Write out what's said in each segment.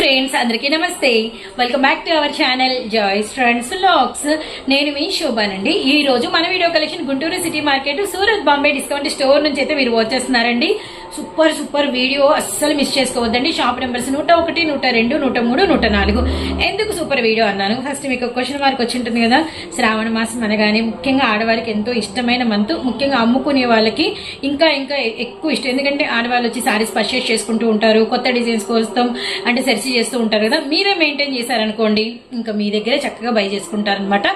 Friends అందరికీ నమస్తే welcome back to our channel Joy's friends vlogs నేను మీ శోభానండి ఈ రోజు మన video collection Guntur city market Surat Bombay discount store నుంచి అయితే మీరు వచ్చేస్తున్నారండి సూపర్ వీడియో అస్సలు మిస్ చేసుకోవద్దండి షాప్ నెంబర్స్ 101 102 103 104 ఎందుకు సూపర్ వీడియో అన్నాను ఫస్ట్ మీకు క్వశ్చన్ మార్క్ వచ్చి ఉంటుంది కదా శ్రావణ మాసం అనగానే ముఖ్యంగా ఆడవారికి ఎంతో ఇష్టమైన మంత్ ముఖ్యంగా అమ్ముకునే వాళ్ళకి ఇంకా ఎక్కువ ఇష్టం ఎందుకంటే ఆడవాళ్ళు వచ్చి సారీస్ పర్చేస్ చేసుకుంటూ ఉంటారు కొత్త డిజైన్స్ కోసం అంటే సెర్చ్ చేస్తూ ఉంటారు కదా మీరే మెయింటైన్ చేశారనుకోండి ఇంకా మీ దగ్గరే చక్కగా బై చేసుకుంటారనమాట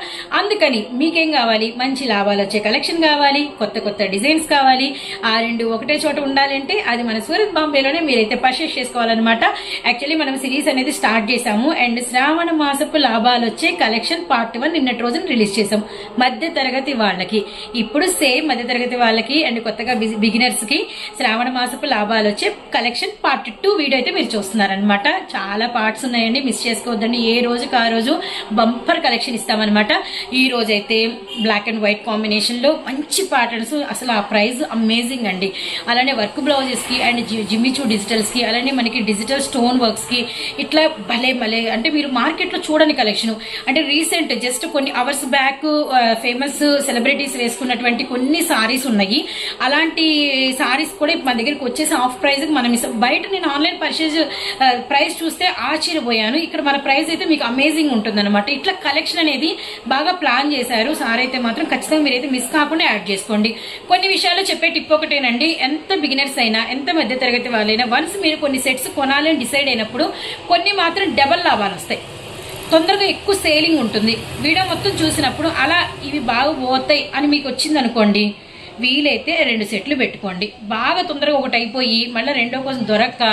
అందుకని మీకేం కావాలి మంచి లాభాలు వచ్చే కలెక్షన్ కావాలి కొత్త డిజైన్స్ కావాలి ఆ రెండు ఒకటే చోట ఉండాలంటే అది మన సూరత్ బాంబేలోనే మీరైతే పర్చేస్ చేసుకోవాలన్నమాట యాక్చువల్లీ మనం సిరీస్ అనేది స్టార్ట్ చేసాము అండ్ శ్రావణ మాసపు లాభాలు వచ్చే కలెక్షన్ పార్ట్ 1 నిన్నటి రోజున రిలీజ్ చేసాం మధ్య తరగతి వాళ్ళకి ఇప్పుడు సేమ్ మధ్య తరగతి వాళ్ళకి అండ్ కొత్తగా బిగినర్స్ కి శ్రావణ మాసపు లాభాలు వచ్చే కలెక్షన్ పార్ట్ 2 వీడియో అయితే మీరు చూస్తున్నారనమాట చాలా పార్ట్స్ ఉన్నాయండి మిస్ చేసుకోవద్దండి ఏ రోజుకి ఆ రోజు బంపర్ కలెక్షన్ ఇస్తామన్నమాట ఈ రోజు అయితే బ్లాక్ అండ్ వైట్ కాంబినేషన్ లో మంచి ప్యాటర్న్స్ అసలు ఆ ప్రైస్ అమేజింగ్ అండి అలానే వర్క్ బ్లౌజెస్ కి అండ్ జిమ్మిచూ డిజిటల్స్ కి అలానే మనకి డిజిటల్ స్టోన్ వర్క్స్ కి ఇట్లా భలే అంటే మీరు మార్కెట్ లో చూడని కలెక్షన్ అంటే రీసెంట్ జస్ట్ కొన్ని అవర్స్ బ్యాక్ ఫేమస్ సెలబ్రిటీస్ వేసుకున్నటువంటి కొన్ని సారీస్ ఉన్నాయి అలాంటి సారీస్ కూడా మన దగ్గరికి వచ్చేసి ఆఫ్ ప్రైస్ మనం బయట నేను ఆన్లైన్ పర్చేజ్ ప్రైస్ చూస్తే ఆశ్చర్యపోయాను ఇక్కడ మన ప్రైస్ అయితే మీకు అమేజింగ్ ఉంటుంది అనమాట ఇట్లా కలెక్షన్ అనేది బాగా ప్లాన్ చేశారు సారీ అయితే మాత్రం ఖచ్చితంగా మీరైతే మిస్ కాకుండా యాడ్ చేసుకోండి కొన్ని విషయాలు చెప్పే టిప్ ఒకటేనండి ఎంత బిగినర్స్ అయినా ఎంత మధ్య తరగతి వాళ్ళైనా వన్స్ మీరు కొన్ని సెట్స్ కొనాలని డిసైడ్ అయినప్పుడు కొన్ని మాత్రం డబల్ లాభాలు వస్తాయి తొందరగా ఎక్కువ సేలింగ్ ఉంటుంది వీడియో మొత్తం చూసినప్పుడు అలా ఇవి బాగా పోతాయి అని మీకు వచ్చింది అనుకోండి వీలైతే 2 సెట్లు పెట్టుకోండి బాగా తొందరగా ఒకటి అయిపోయి మళ్ళీ రెండో కోసం దొరక్క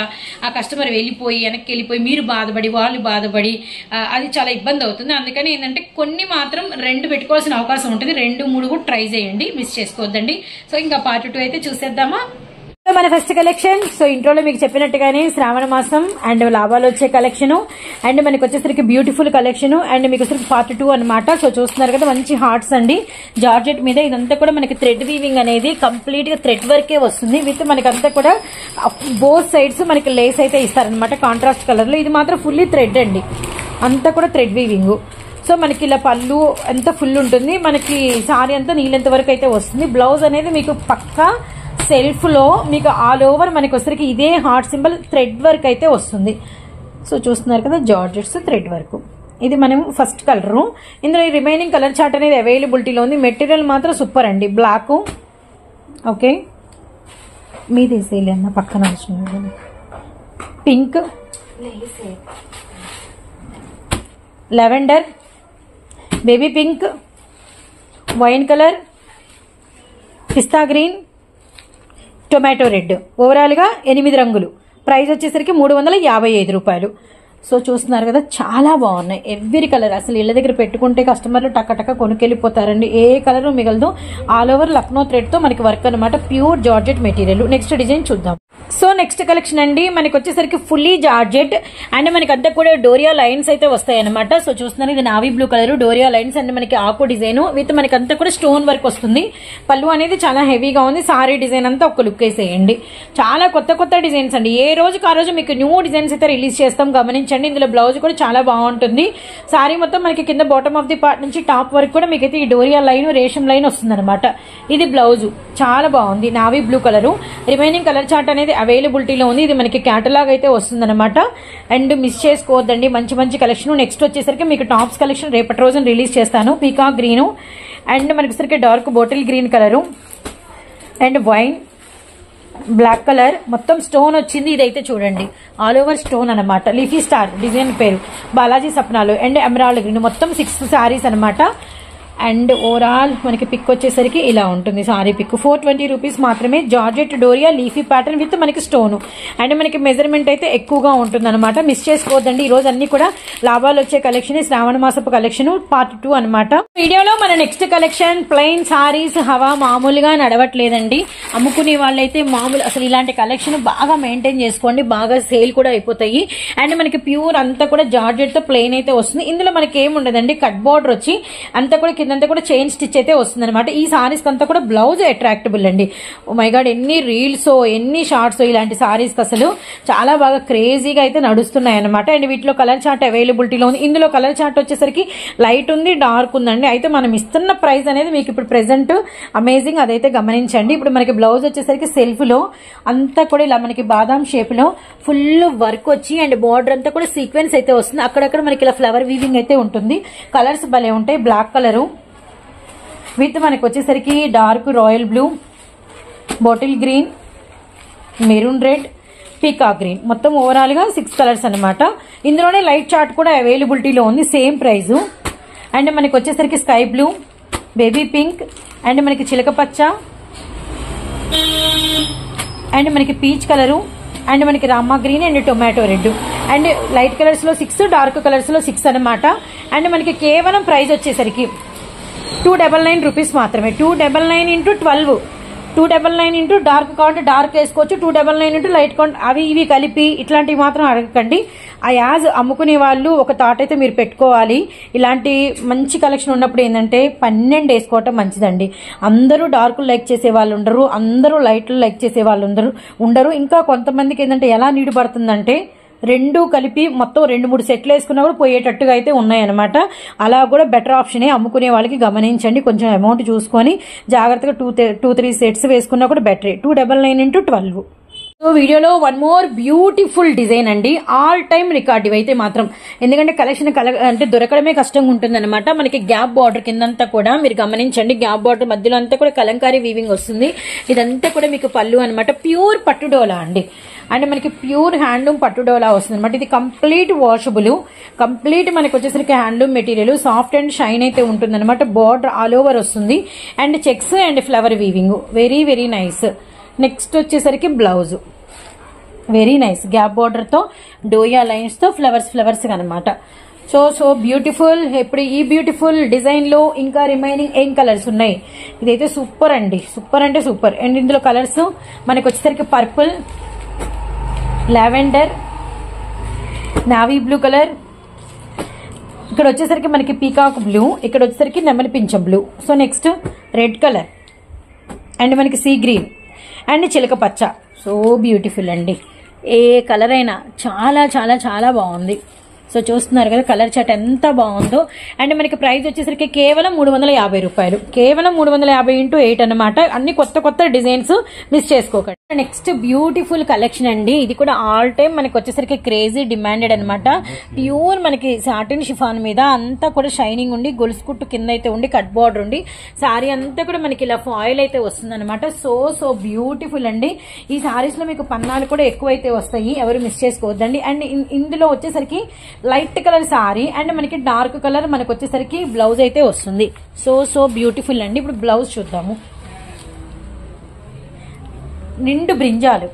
ఆ కస్టమర్ వెళ్ళిపోయి వెనక్కి వెళ్ళిపోయి మీరు బాధపడి వాళ్ళు బాధపడి అది చాలా ఇబ్బంది అవుతుంది అందుకని ఏంటంటే కొన్ని మాత్రం 2 పెట్టుకోవాల్సిన అవకాశం ఉంటుంది 2, 3 కూడా ట్రై చేయండి మిస్ చేసుకోవద్దండి సో ఇంకా పార్ట్ 2 అయితే చూసేద్దామా మన ఫస్ట్ కలెక్షన్ సో ఇంట్రోలో మీకు చెప్పినట్టుగానే శ్రావణ మాసం అండ్ లాభాలు వచ్చే కలెక్షన్ అండ్ మనకి వచ్చేసరికి బ్యూటిఫుల్ కలెక్షన్ అండ్ మీకు వచ్చేసరికి పార్ట్ 2 అనమాట సో చూస్తున్నారు కదా మంచి హార్ట్స్ అండి జార్జెట్ మీద ఇదంతా కూడా మనకి థ్రెడ్ వీవింగ్ అనేది కంప్లీట్ గా థ్రెడ్ వర్కే వస్తుంది విత్ మనకి అంతా కూడా బోత్ సైడ్స్ మనకి లేస్ అయితే ఇస్తారనమాట కాంట్రాస్ట్ కలర్ లో ఇది మాత్రం ఫుల్లీ థ్రెడ్ అండి అంతా కూడా థ్రెడ్ వీవింగ్ సో మనకి ఇలా పళ్ళు అంతా ఫుల్ ఉంటుంది మనకి సారీ అంతా నీళ్ళెంత వరకు అయితే వస్తుంది బ్లౌజ్ అనేది మీకు పక్కా సెల్ఫ్ లో మీకు ఆల్ ఓవర్ మనకి వచ్చరికి ఇదే హార్ట్ సింబల్ థ్రెడ్ వర్క్ అయితే వస్తుంది సో చూస్తున్నారు కదా జార్జెట్స్ థ్రెడ్ వర్క్ ఇది మనం ఫస్ట్ కలర్ ఇందులో ఈ రిమైనింగ్ కలర్ చార్ట్ అనేది అవైలబిలిటీలో ఉంది మెటీరియల్ మాత్రం సూపర్ అండి బ్లాక్ ఓకే మీది అన్న పక్కన వచ్చిన pink lavender baby pink wine colour pista green tomato red overall గా 8 రంగులు ప్రైస్ వచ్చేసరికి 355 రూపాయలు సో చూస్తున్నారు కదా చాలా బాగున్నాయి ఎవ్రీ కలర్ అసలు ఇళ్ళ దగ్గర పెట్టుకుంటే కస్టమర్లు టక్క కొనుకెళ్ళిపోతారండి ఏ కలర్ మిగలదు ఆల్ ఓవర్ లక్నో థ్రెడ్ తో మనకి వర్క్ అనమాట pure georgette material next design చూద్దాం సో నెక్స్ట్ కలెక్షన్ అండి మనకి వచ్చేసరికి ఫుల్లీ జార్జెట్ అండ్ మనకి అంతా కూడా డోరియా లైన్స్ అయితే వస్తాయి అనమాట సో చూస్తున్నారు ఇది navy blue colour doria lines and మనకి ఆకు డిజైన్ విత్ మనకి అంతా కూడా స్టోన్ వర్క్ వస్తుంది పళ్ళు అనేది చాలా హెవీగా ఉంది సారీ డిజైన్ అంతా ఒక లుక్ వేసేయండి చాలా కొత్త డిజైన్స్ అండి ఏ రోజుకి ఆ రోజు మీకు న్యూ డిజైన్స్ అయితే రిలీజ్ చేస్తాం గమనించండి ఇందులో బ్లౌజ్ కూడా చాలా బాగుంటుంది సారీ మొత్తం మనకి కింద బాటమ్ ఆఫ్ ది పార్ట్ నుంచి టాప్ వరకు కూడా మీకైతే ఈ డోరియా లైన్ రేషం లైన్ వస్తుంది అనమాట ఇది బ్లౌజ్ చాలా బాగుంది navy blue colour remaining colour chart అనేది అవైలబిలిటీలో ఉంది ఇది మనకి క్యాటలాగ్ అయితే వస్తుంది అనమాట అండ్ మిస్ చేసుకోవద్దండి మంచి కలెక్షన్ నెక్స్ట్ వచ్చేసరికి మీకు టాప్స్ కలెక్షన్ రేపటి రోజున రిలీజ్ చేస్తాను పీకాక్ గ్రీన్ అండ్ మనకి వచ్చేసరికి dark bottle green colour and wine black colour మొత్తం స్టోన్ వచ్చింది ఇదైతే చూడండి ఆల్ ఓవర్ స్టోన్ అనమాట లీఫీ స్టార్ డిజైన్ పేరు బాలాజీ సప్నాలు అండ్ ఎమరాల్డ్ గ్రీన్ మొత్తం 6 సారీస్ అనమాట అండ్ ఓవరాల్ మనకి పిక్ వచ్చేసరికి ఇలా ఉంటుంది సారీ పిక్ 420 రూపీస్ మాత్రమే georgette doria leafy pattern with మనకి స్టోన్ అండ్ మనకి మెజర్మెంట్ అయితే ఎక్కువగా ఉంటుంది అనమాట మిస్ చేసుకోవద్దండి ఈ రోజు అన్ని కూడా లాభాలు వచ్చే కలెక్షన్ శ్రావణ మాసపు కలెక్షన్ పార్ట్ 2 అనమాట వీడియోలో మన నెక్స్ట్ కలెక్షన్ ప్లెయిన్ సారీస్ హవా మామూలుగా నడవట్లేదండి అమ్ముకునే వాళ్ళైతే మామూలు అసలు ఇలాంటి కలెక్షన్ బాగా మెయింటైన్ చేసుకోండి బాగా సేల్ కూడా అయిపోతాయి అండ్ మనకి ప్యూర్ అంతా కూడా జార్జెట్ తో ప్లెయిన్ అయితే వస్తుంది ఇందులో మనకి ఏముండదండి కట్ బోర్డర్ వచ్చి అంతా కూడా కిందంతా కూడా చైన్ స్టిచ్ అయితే వస్తుంది అనమాట. ఈ సారీస్ అంతా కూడా బ్లౌజ్ అట్రాక్టబుల్ అండి. ఓ మై గాడ్, ఎన్ని రీల్స్ ఎన్ని షార్ట్స్ ఇలాంటి సారీస్ అసలు చాలా బాగా క్రేజీగా అయితే నడుస్తున్నాయి అనమాట. అండ్ వీటిలో కలర్ చార్ట్ అవైలబిలిటీలో ఉంది. ఇందులో కలర్ చార్ట్ వచ్చేసరికి లైట్ ఉంది, డార్క్ ఉందండి. అయితే మనం ఇస్తున్న ప్రైస్ అనేది మీకు ఇప్పుడు ప్రెసెంట్ అమేజింగ్, అదైతే గమనించండి. ఇప్పుడు మనకి బ్లౌజ్ వచ్చేసరికి సెల్ఫ్ లో అంతా కూడా ఇలా మనకి బాదాం షేప్ లో ఫుల్ వర్క్ వచ్చి అండ్ బార్డర్ అంతా కూడా సీక్వెన్స్ అయితే వస్తుంది. అక్కడక్కడ మనకి ఇలా ఫ్లవర్ వీవింగ్ అయితే ఉంటుంది. కలర్స్ భలే ఉంటాయి. బ్లాక్ కలరు విత్ మనకి వచ్చేసరికి dark royal blue, bottle green, maroon red, peacock green, మొత్తం ఓవరాల్ గా 6 కలర్స్ అనమాట. ఇందులోనే లైట్ చార్ట్ కూడా అవైలబిలిటీలో ఉంది, సేమ్ ప్రైస్. అండ్ మనకి వచ్చేసరికి sky blue, baby pink, and మనకి చిలక పచ్చ, అండ్ మనకి పీచ్ కలరు, అండ్ మనకి Rama green and tomato red. And light colours లో 6, డార్క్ కలర్స్ లో 6 అనమాట. అండ్ మనకి కేవలం ప్రైస్ వచ్చేసరికి 299 రూపీస్ మాత్రమే. 299 ఇంటూ 12, 299 ఇంటూ డార్క్ కావాలంటే డార్క్ వేసుకోవచ్చు, 299 ఇంటూ లైట్ కావాలంటే అవి ఇవి కలిపి ఇట్లాంటివి మాత్రం అడగకండి. ఆ యాజ్ అమ్ముకునే వాళ్ళు ఒక థాట్ అయితే మీరు పెట్టుకోవాలి. ఇలాంటి మంచి కలెక్షన్ ఉన్నప్పుడు ఏంటంటే 12 వేసుకోవటం మంచిదండి. అందరూ డార్క్ లైక్ చేసే వాళ్ళు ఉండరు, అందరూ లైట్లు లైక్ చేసే వాళ్ళు ఉండరు. ఇంకా కొంతమందికి ఏంటంటే ఎలా నీడు పడుతుందంటే రెండు కలిపి మొత్తం 2-3 సెట్లు వేసుకున్నా కూడా పోయేటట్టుగా అయితే ఉన్నాయన్నమాట. అలా కూడా బెటర్ ఆప్షనే. అమ్ముకునే వాళ్ళకి గమనించండి, కొంచెం అమౌంట్ చూసుకొని జాగ్రత్తగా 2-3 సెట్స్ వేసుకున్నా కూడా బెటరే. 299 ఇంటూ 12. సో వీడియోలో వన్ మోర్ బ్యూటిఫుల్ డిజైన్ అండి. ఆల్ టైమ్ రికార్డ్ ఇవైతే మాత్రం, ఎందుకంటే కలెక్షన్ అంటే దొరకడమే కష్టంగా ఉంటుంది అనమాట. మనకి గ్యాప్ బార్డర్ కిందంతా కూడా మీరు గమనించండి, గ్యాప్ బార్డర్ మధ్యలో అంతా కూడా కలంకారీ వీవింగ్ వస్తుంది. ఇదంతా కూడా మీకు పళ్ళు అనమాట. ప్యూర్ పట్టుడోలా అండి. అండ్ మనకి ప్యూర్ హ్యాండ్లూమ్ పట్టుడోలా వస్తుంది అనమాట. ఇది కంప్లీట్ వాషబుల్, కంప్లీట్ మనకి వచ్చేసరికి handloom material, soft and shine అయితే ఉంటుంది అనమాట. బార్డర్ ఆల్ ఓవర్ వస్తుంది and checks and flower weaving, very very nice. Next వచ్చేసరికి blouse very nice, gap border తో డోయా లైన్స్ తో ఫ్లవర్స్ అనమాట. So beautiful. ఇప్పుడు ఈ బ్యూటిఫుల్ డిజైన్ లో ఇంకా రిమైనింగ్ ఏం కలర్స్ ఉన్నాయి. ఇదైతే సూపర్ అండి, సూపర్ అంటే సూపర్. అండ్ ఇందులో కలర్స్ మనకి వచ్చేసరికి purple, lavender, navy blue colour, ఇక్కడ వచ్చేసరికి మనకి పీకాక్ బ్లూ, ఇక్కడ వచ్చేసరికి నెమలి పింఛం blue. So next red colour and మనకి సీ గ్రీన్ అండ్ చిలక పచ్చ. సో బ్యూటిఫుల్ అండి. ఏ కలర్ అయినా చాలా చాలా చాలా బాగుంది. సో చూస్తున్నారు కదా కలర్ చార్ట్ ఎంత బాగుందో. అండ్ మనకి ప్రైస్ వచ్చేసరికి కేవలం 350 రూపాయలు. కేవలం 350 ఇంటూ 8 అనమాట. అన్ని కొత్త డిజైన్స్ మిస్ చేసుకోకండి. నెక్స్ట్ బ్యూటిఫుల్ కలెక్షన్ అండి. ఇది కూడా ఆల్ టైమ్ మనకి వచ్చేసరికి క్రేజీ డిమాండెడ్ అనమాట. ప్యూర్ మనకి సాటిన్ షిఫాన్ మీద అంతా కూడా షైనింగ్ ఉండి, గొలుసు కుట్టు కింద అయితే ఉండి, కట్ బార్డర్ ఉండి, సారీ అంతా కూడా మనకి ఇలా ఫాయిల్ అయితే వస్తుంది అనమాట. సో బ్యూటిఫుల్ అండి. ఈ సారీస్ లో మీకు పన్నాలు కూడా ఎక్కువ అయితే వస్తాయి, ఎవరు మిస్ చేసుకోవద్దండి. అండ్ ఇందులో వచ్చేసరికి లైట్ కలర్ సారీ అండ్ మనకి డార్క్ కలర్ మనకి వచ్చేసరికి బ్లౌజ్ అయితే వస్తుంది. సో బ్యూటిఫుల్ అండి. ఇప్పుడు బ్లౌజ్ చూద్దాము. నిండు brinjal,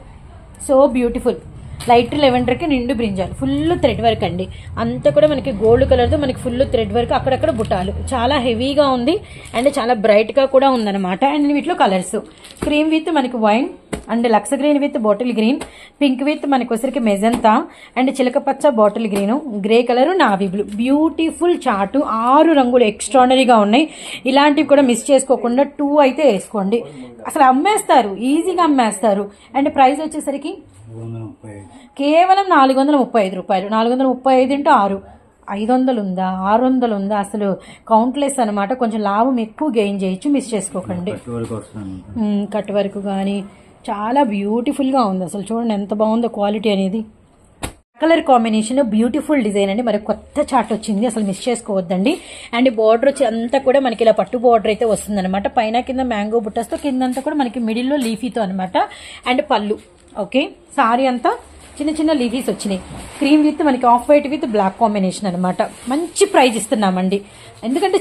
so beautiful. Light lavender కి నిండు బ్రింజాలు, ఫుల్ థ్రెడ్ వర్క్ అండి. అంతా కూడా మనకి గోల్డ్ కలర్ తో మనకి ఫుల్ థ్రెడ్ వర్క్, అక్కడక్కడ బుటాలు, చాలా హెవీగా ఉంది అండ్ చాలా బ్రైట్ గా కూడా ఉందన్నమాట. అండ్ వీటిలో కలర్స్ క్రీమ్ విత్ మనకి వైన్ అండ్ లక్స్ green with bottle green, pink with మనకి వచ్చరికి మెజంతా అండ్ చిలక పచ్చ bottle green, grey colour, navy blue. Beautiful chart, 6 రంగులు ఎక్స్ట్రాడనరీగా ఉన్నాయి. ఇలాంటివి కూడా మిస్ చేసుకోకుండా 2 అయితే వేసుకోండి. అసలు అమ్మేస్తారు, ఈజీగా అమ్మేస్తారు. అండ్ ప్రైస్ వచ్చేసరికి కేవలం 435 రూపాయలు. 435 ఇంటూ 6, 500 ఉందా, 600 ఉందా, అసలు కౌంట్లెస్ అనమాట. కొంచెం లాభం ఎక్కువ గెయిన్ చేయొచ్చు, మిస్ చేసుకోకండి. కట్ వర్క్ కానీ చాలా బ్యూటిఫుల్ గా ఉంది. అసలు చూడండి ఎంత బాగుందో క్వాలిటీ అనేది. కలర్ కాంబినేషన్ బ్యూటిఫుల్ డిజైన్ అండి. మరి కొత్త చార్ట్ వచ్చింది, అసలు మిస్ చేసుకోవద్దండి. అండ్ బార్డర్ వచ్చి అంతా కూడా మనకి ఇలా పట్టు బార్డర్ అయితే వస్తుంది అనమాట. పైన కింద మ్యాంగో బుట్టస్తో, కిందంతా కూడా మనకి మిడిల్ లో లీఫీతో అనమాట. అండ్ పళ్ళు ఓకే. సారీ అంతా చిన్న లీఫీస్ వచ్చినాయి. క్రీమ్ విత్ మనకి off white with black combination అనమాట. మంచి ప్రైజ్ ఇస్తున్నామండి, ఎందుకంటే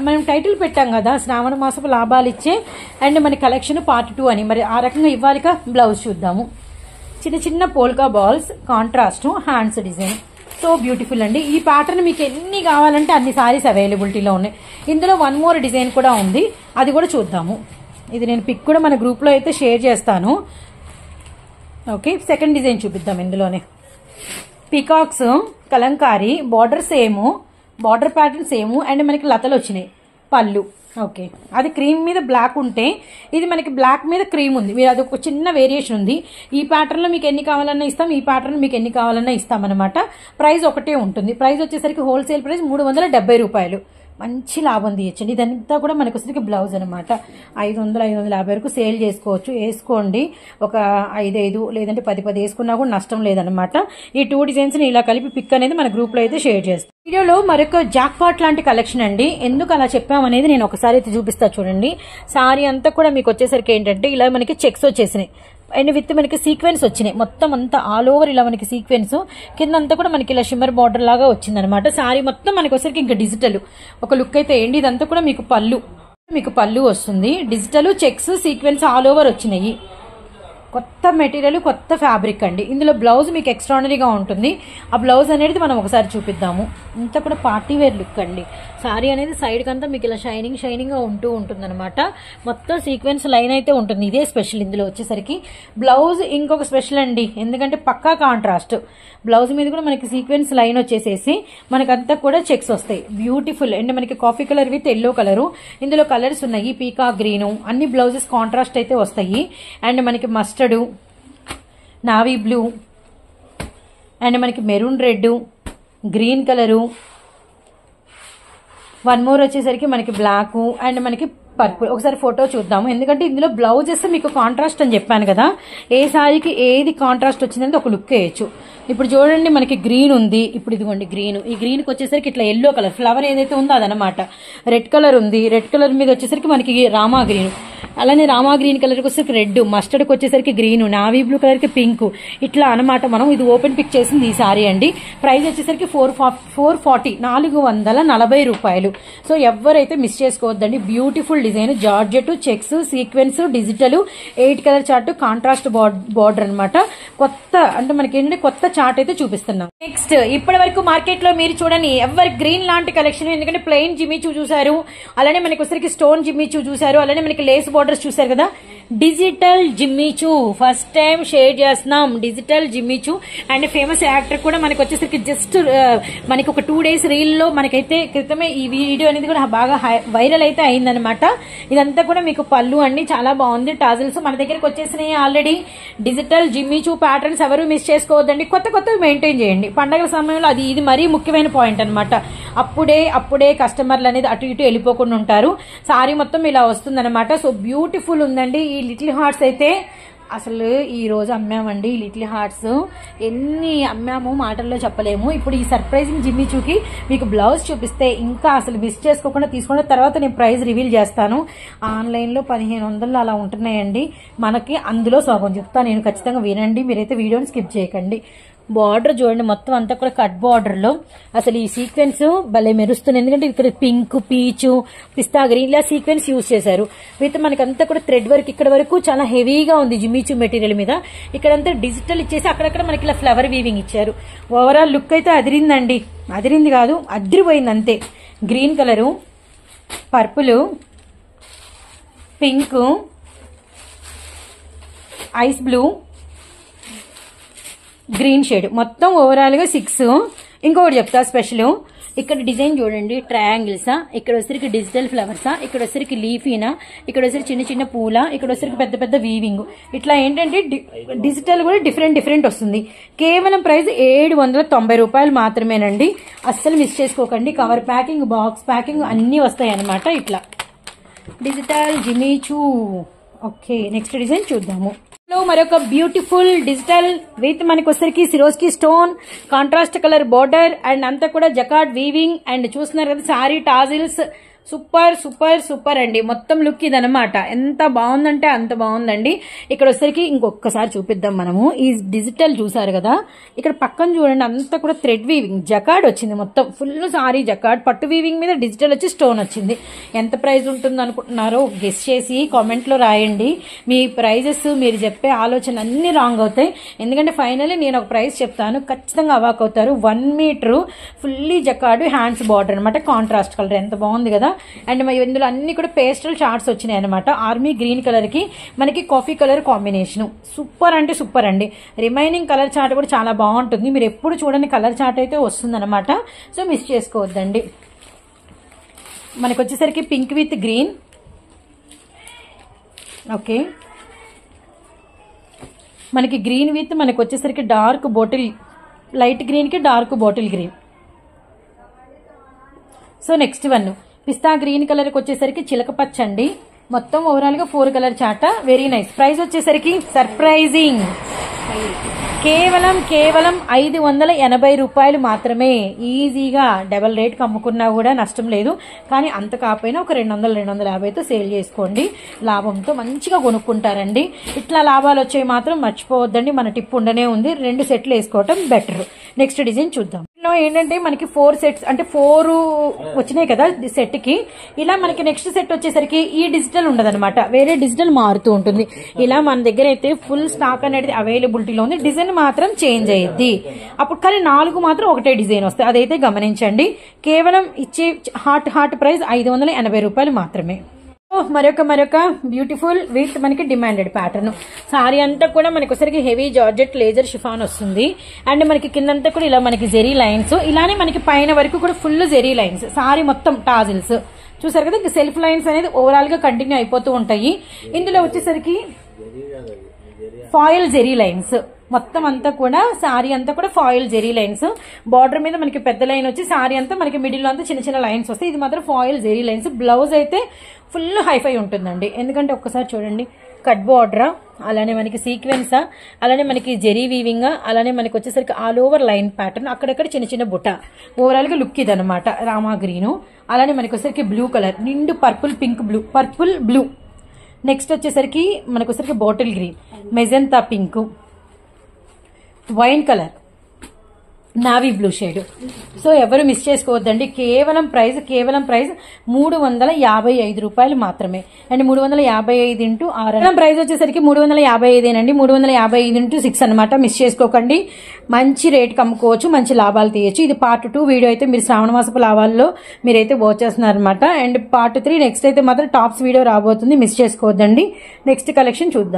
మనం టైటిల్ పెట్టాం కదా శ్రావణ మాసపు లాభాలు ఇచ్చే అండ్ మన కలెక్షన్ పార్ట్ 2 అని. మరి ఆ రకంగా ఇవ్వాలిగా. బ్లౌజ్ చూద్దాము. చిన్న polka balls, contrast hands design, so beautiful అండి. ఈ ప్యాటర్న్ మీకు ఎన్ని కావాలంటే అన్ని సారీస్ అవైలబిలిటీలో ఉన్నాయి. ఇందులో 1 మోర్ డిజైన్ కూడా ఉంది, అది కూడా చూద్దాము. ఇది నేను పిక్ కూడా మన గ్రూప్ లో అయితే షేర్ చేస్తాను. ఓకే, సెకండ్ డిజైన్ చూపిద్దాం. ఇందులోనే peacocks, Kalamkari, border same, border pattern same and మనకి లతలు వచ్చినాయి. పళ్ళు. ఓకే, అది క్రీమ్ మీద బ్లాక్ ఉంటే ఇది మనకి బ్లాక్ మీద క్రీమ్ ఉంది. మీరు అది ఒక చిన్న వేరియేషన్ ఉంది. ఈ ప్యాటర్న్లో మీకు ఎన్ని కావాలన్నా ఇస్తాం, ఈ ప్యాటర్న్ మీకు ఎన్ని కావాలన్నా ఇస్తామన్నమాట. ప్రైస్ ఒకటే ఉంటుంది. ప్రైస్ వచ్చేసరికి హోల్సేల్ ప్రైస్ 370 రూపాయలు. మంచి లాభం తీయచ్చండి. ఇదంతా కూడా మనకు వచ్చేసరికి బ్లౌజ్ అనమాట. 500-550 వరకు సేల్ చేసుకోవచ్చు. వేసుకోండి, ఒక 5 లేదంటే 10 వేసుకున్నా కూడా నష్టం లేదనమాట. ఈ 2 డిజైన్స్ ని ఇలా కలిపి పిక్ అనేది మన గ్రూప్ లో అయితే షేర్ చేస్తాం. వీడియోలో మరొక జాక్పాట్ లాంటి కలెక్షన్ అండి. ఎందుకు అలా చెప్పామనేది నేను ఒకసారి అయితే చూపిస్తా చూడండి. సారీ అంతా కూడా మీకు వచ్చేసరికి ఏంటంటే ఇలా మనకి చెక్స్ వచ్చేసినాయి అండ్ విత్ మనకి సీక్వెన్స్ వచ్చినాయి. మొత్తం అంతా ఆల్ ఓవర్ ఇలా మనకి సీక్వెన్స్, కింద అంతా కూడా మనకి ఇలా షిమ్మర్ బార్డర్ లాగా వచ్చింది అనమాట. సారీ మొత్తం మనకి వచ్చరికి ఇంకా డిజిటల్ ఒక లుక్ అయితే ఏంటి. ఇదంతా కూడా మీకు పళ్ళు వస్తుంది. Digital checks sequence all over వచ్చినాయి. కొత్త మెటీరియల్, కొత్త ఫ్యాబ్రిక్ అండి. ఇందులో బ్లౌజ్ మీకు ఎక్స్ట్రాడనరీగా ఉంటుంది. ఆ బ్లౌజ్ అనేది మనం ఒకసారి చూపిద్దాము. ఇంత కూడా పార్టీ వేర్ లుక్ అండి. సారీ అనేది సైడ్ కంతా మీకు ఇలా షైనింగ్ గా ఉంటూ ఉంటుంది అనమాట. మొత్తం సీక్వెన్స్ లైన్ అయితే ఉంటుంది. ఇదే స్పెషల్ ఇందులో వచ్చేసరికి. బ్లౌజ్ ఇంకొక స్పెషల్ అండి, ఎందుకంటే పక్కా కాంట్రాస్ట్. బ్లౌజ్ మీద కూడా మనకి సీక్వెన్స్ లైన్ వచ్చేసేసి మనకంతా కూడా చెక్స్ వస్తాయి. బ్యూటిఫుల్ అండ్ మనకి coffee colour with yellow colour. ఇందులో కలర్స్ ఉన్నాయి, పీకా గ్రీను. అన్ని బ్లౌజెస్ కాంట్రాస్ట్ అయితే వస్తాయి. అండ్ మనకి మస్టర్డ్, నావీ బ్లూ అండ్ మనకి maroon red, green colour, one more వచ్చేసరికి మనకి బ్లాక్ అండ్ మనకి పర్పుల్. ఒకసారి ఫోటో చూద్దాము, ఎందుకంటే ఇందులో బ్లౌజెస్ మీకు కాంట్రాస్ట్ అని చెప్పాను కదా. ఏ సారీకి ఏది కాంట్రాస్ట్ వచ్చిందంటే ఒక లుక్ వేయచ్చు. ఇప్పుడు చూడండి మనకి గ్రీన్ ఉంది. ఇప్పుడు ఇదిగోండి గ్రీన్. ఈ గ్రీన్కి వచ్చేసరికి ఇట్లా ఎల్లో కలర్ ఫ్లవర్ ఏదైతే ఉందో అదనమాట. రెడ్ కలర్ ఉంది. రెడ్ కలర్ మీద వచ్చేసరికి మనకి రామా గ్రీన్. అలానే రామా గ్రీన్ కలర్కి వచ్చేసరికి రెడ్, మస్టర్డ్కి వచ్చేసరికి గ్రీన్, నావీ బ్లూ కలర్కి పింక్. ఇట్లా అనమాట. మనం ఇది ఓపెన్ పిక్ చేసింది ఈ సారీ అండి. ప్రైస్ వచ్చేసరికి 440 రూపాయలు. సో ఎవరైతే మిస్ చేసుకోవద్దండి. Beautiful design, georgette, checks, sequence, digital, 8 colour chart, contrast border అనమాట. కొత్త అంటే మనకి ఏంటంటే కొత్త చార్ట్ అయితే చూపిస్తున్నాం. నెక్స్ట్, ఇప్పటి వరకు మార్కెట్ లో మీరు చూడండి ఎవరి గ్రీన్ లాంటి కలెక్షన్. ఎందుకంటే ప్లెయిన్ జిమ్మిచూ చూసారు, అలానే మనకి వచ్చరికి స్టోన్ జిమ్మిచూ చూసారు, అలానే మనకి లేస్ బార్డర్స్ చూసారు కదా. Digital Jimmy Choo first time share చేస్తున్నాం. Digital Jimmy Choo and famous actor కూడా మనకి వచ్చేసరికి జస్ట్ మనకి ఒక 2 days రీల్ లో మనకైతే క్రితమే ఈ వీడియో అనేది కూడా బాగా వైరల్ అయితే అయిందనమాట. ఇదంతా కూడా మీకు పళ్ళు అండి, చాలా బాగుంది. టాజిల్స్ మన దగ్గరకు వచ్చేసినాయి ఆల్రెడీ. డిజిటల్ జిమ్మిచూ ప్యాటర్న్స్ ఎవరు మిస్ చేసుకోవద్దండి. కొత్తవి మెయింటైన్ చేయండి. పండగల సమయంలో ఇది మరీ ముఖ్యమైన పాయింట్ అనమాట. అప్పుడే కస్టమర్లు అనేది అటు ఇటు వెళ్ళిపోకుండా ఉంటారు. సారీ మొత్తం ఇలా వస్తుందన్నమాట. సో బ్యూటిఫుల్ ఉందండి. ఈ లిటిల్ హార్ట్స్ అయితే అసలు ఈ రోజు అమ్మామండి. ఈ లిటిల్ హార్ట్స్ ఎన్ని అమ్మాము మాటల్లో చెప్పలేము. ఇప్పుడు ఈ సర్ప్రైజింగ్ జిమ్మిచూకి మీకు బ్లౌజ్ చూపిస్తే ఇంకా అసలు మిస్ చేసుకోకుండా తీసుకున్న తర్వాత నేను ప్రైస్ రివీల్ చేస్తాను. ఆన్లైన్లో 1500 అలా ఉంటున్నాయండి. మనకి అందులో సగం చెప్తాను నేను, ఖచ్చితంగా వినండి. మీరైతే వీడియోని స్కిప్ చేయకండి. బార్డర్ చూడండి, మొత్తం అంతా కూడా కట్ బార్డర్ లో అసలు ఈ సీక్వెన్స్ భలే మెరుస్తుంది. ఎందుకంటే ఇక్కడ పింక్, పీచు, పిస్తా గ్రీన్ ఇలా సీక్వెన్స్ యూజ్ చేశారు. విత్ మనకంతా కూడా థ్రెడ్ వర్క్. ఇక్కడ వరకు చాలా హెవీగా ఉంది జిమ్మిచూ మెటీరియల్ మీద. ఇక్కడంతా డిజిటల్ ఇచ్చేసి అక్కడక్కడ మనకి ఇలా ఫ్లవర్ వీవింగ్ ఇచ్చారు. ఓవరాల్ లుక్ అయితే అదిరిందండి. అదిరింది కాదు, అదిరిపోయింది అంతే. Green colour, purple, pink, ice blue, green shade, మొత్తం ఓవరాల్ గా 6. ఇంకొకటి చెప్తా స్పెషల్. ఇక్కడ డిజైన్ చూడండి, ట్రయాంగిల్సా, ఇక్కడ వచ్చరికి డిజిటల్ ఫ్లవర్సా, ఇక్కడ వచ్చరికి లీఫీనా, ఇక్కడ వచ్చరికి చిన్న చిన్న పూల, ఇక్కడ వచ్చరికి పెద్ద పెద్ద వీవింగ్. ఇట్లా ఏంటంటే డిజిటల్ కూడా డిఫరెంట్ వస్తుంది. కేవలం ప్రైస్ 790 రూపాయలు మాత్రమేనండి. అస్సలు మిస్ చేసుకోకండి. కవర్ ప్యాకింగ్, బాక్స్ ప్యాకింగ్ అన్ని వస్తాయి అన్నమాట. ఇట్లా digital Jimmy Choo. Okay, next design చూద్దాము. మరొక బ్యూటిఫుల్ డిజిటల్ విత్ మనకి వచ్చరికి Swarovski stone, contrast colour border and అంతా కూడా జకార్డ్ వీవింగ్. అండ్ చూస్తున్నారు కదా సారీ టాజిల్స్. సూపర్ అండి. మొత్తం లుక్ ఇదనమాట. ఎంత బాగుందంటే అంత బాగుందండి. ఇక్కడ వచ్చరికి ఇంకొకసారి చూపిద్దాం మనము. ఈ డిజిటల్ చూసారు కదా, ఇక్కడ పక్కన చూడండి అంతా కూడా థ్రెడ్ వీవింగ్, జకార్డ్ వచ్చింది. మొత్తం ఫుల్ సారీ జకార్డ్, పట్టు వీవింగ్ మీద డిజిటల్ వచ్చి స్టోన్ వచ్చింది. ఎంత ప్రైస్ ఉంటుంది అనుకుంటున్నారో గెస్ చేసి కామెంట్ లో రాయండి. మీ ప్రైజెస్ మీరు చెప్పే ఆలోచన అన్ని రాంగ్ అవుతాయి. ఎందుకంటే ఫైనల్లీ నేను ఒక ప్రైస్ చెప్తాను, ఖచ్చితంగా అవాక్ అవుతారు. 1 metre fully jacquard, hands border అనమాట, కాంట్రాస్ట్ కలర్. ఎంత బాగుంది కదా. అండ్ ఇందులో అన్ని కూడా పేస్టల్ చార్ట్స్ వచ్చినాయి అనమాట. ఆర్మీ గ్రీన్ కలర్ కి మనకి కాఫీ కలర్ కాంబినేషన్. సూపర్ అండి. రిమైనింగ్ కలర్ చార్ట్ కూడా చాలా బాగుంటుంది. మీరు ఎప్పుడు చూడని కలర్ చార్ట్ అయితే వస్తుంది అనమాట. సో మిస్ చేసుకోవద్దండి. మనకు వచ్చేసరికి పింక్ విత్ గ్రీన్. ఓకే, మనకి గ్రీన్ విత్ మనకు వచ్చేసరికి డార్క్ బాటిల్, లైట్ గ్రీన్ కి dark bottle green. So next one పిస్తా గ్రీన్ కలర్ కి వచ్చేసరికి చిలక పచ్చ అండి. మొత్తం ఓవరాల్ గా 4 కలర్ చాట. Very nice. ప్రైస్ వచ్చేసరికి సర్ప్రైజింగ్ కేవలం 580 రూపాయలు మాత్రమే. ఈజీగా డబల్ రేట్కి అమ్ముకున్నా కూడా నష్టం లేదు. కానీ అంత కాకపోయినా ఒక 200-250తో సేల్ చేసుకోండి. లాభంతో మంచిగా కొనుక్కుంటారండి. ఇట్లా లాభాలు వచ్చేవి మాత్రం మర్చిపోవద్దండి. మన టిప్ ఉండనే ఉంది. 2 సెట్లు వేసుకోవటం బెటర్. నెక్స్ట్ డిజైన్ చూద్దాం. ఏంటంటే మనకి 4 సెట్స్ అంటే 4 వచ్చినాయి కదా సెట్ కి. ఇలా మనకి నెక్స్ట్ సెట్ వచ్చేసరికి ఈ డిజిటల్ ఉండదన్నమాట, వేరే డిజిటల్ మారుతూ ఉంటుంది. ఇలా మన దగ్గర అయితే ఫుల్ స్టాక్ అనేది అవైలబిలిటీలో ఉంది. డిజైన్ మాత్రం చేంజ్ అయ్యిద్ది అప్పుడు, కానీ 4 మాత్రం ఒకటే డిజైన్ వస్తాయి. అదైతే గమనించండి. కేవలం ఇచ్చే హాట్ ప్రైస్ 580 రూపాయలు మాత్రమే. మరొక బ్యూటిఫుల్ విత్ మనకి డిమాండెడ్ ప్యాటర్న్. సారీ అంతా కూడా మనకి ఒకసారికి హెవీ జార్జెట్ లేజర్ షిఫాన్ వస్తుంది. అండ్ మనకి కిందంతా కూడా ఇలా మనకి జెరీ లైన్స్, ఇలానే మనకి పైన వరకు కూడా ఫుల్ జెరీ లైన్స్. సారీ మొత్తం టాజిల్స్ చూసారు కదా. ఇంకా సెల్ఫ్ లైన్స్ అనేది ఓవరాల్ గా కంటిన్యూ అయిపోతూ ఉంటాయి. ఇందులో వచ్చేసరికి ఫాయిల్ జెరీ లైన్స్ మొత్తం అంతా కూడా. సారీ అంతా కూడా ఫాయిల్ జెరీ లైన్స్. బార్డర్ మీద మనకి పెద్ద లైన్ వచ్చి సారీ అంతా మనకి మిడిల్ లో అంతా చిన్న చిన్న లైన్స్ వస్తాయి. ఇది మాత్రం ఫాయిల్ జెరీ లైన్స్. బ్లౌజ్ అయితే ఫుల్ హైఫై ఉంటుందండి. ఎందుకంటే ఒక్కసారి చూడండి, కట్ బార్డర్, అలానే మనకి సీక్వెన్సా, అలానే మనకి జెరీ వీవింగ్, అలానే మనకి వచ్చేసరికి ఆల్ ఓవర్ లైన్ ప్యాటర్న్, అక్కడక్కడ చిన్న చిన్న బుట్ట. ఓవరాల్ గా లుక్ ఇదనమాట. రామా గ్రీన్, అలానే మనకి వచ్చేసరికి బ్లూ కలర్, నిండు purple pink blue, purple blue. Next వచ్చేసరికి మనకు వచ్చేసరికి bottle green, magenta pink, wine colour, navy blue shade. So ఎవరు మిస్ చేసుకోవద్దండి. కేవలం ప్రైస్ 355 రూపాయలు మాత్రమే. అండ్ 355 ఇంటూ 6 ప్రైస్ వచ్చేసరికి 355 అండి. 355 ఇంటూ 6 అనమాట. మిస్ చేసుకోకండి. మంచి రేట్కి అమ్ముకోవచ్చు, మంచి లాభాలు తీయచ్చు. ఇది పార్ట్ 2 వీడియో అయితే మీరు శ్రావణ మాసపు లాభాల్లో మీరైతే వాచ్ చేస్తున్నారు అనమాట. అండ్ పార్ట్ 3 నెక్స్ట్ అయితే మాత్రం టాప్స్ వీడియో రాబోతుంది. మిస్ చేసుకోవద్దండి. నెక్స్ట్ కలెక్షన్ చూద్దాం.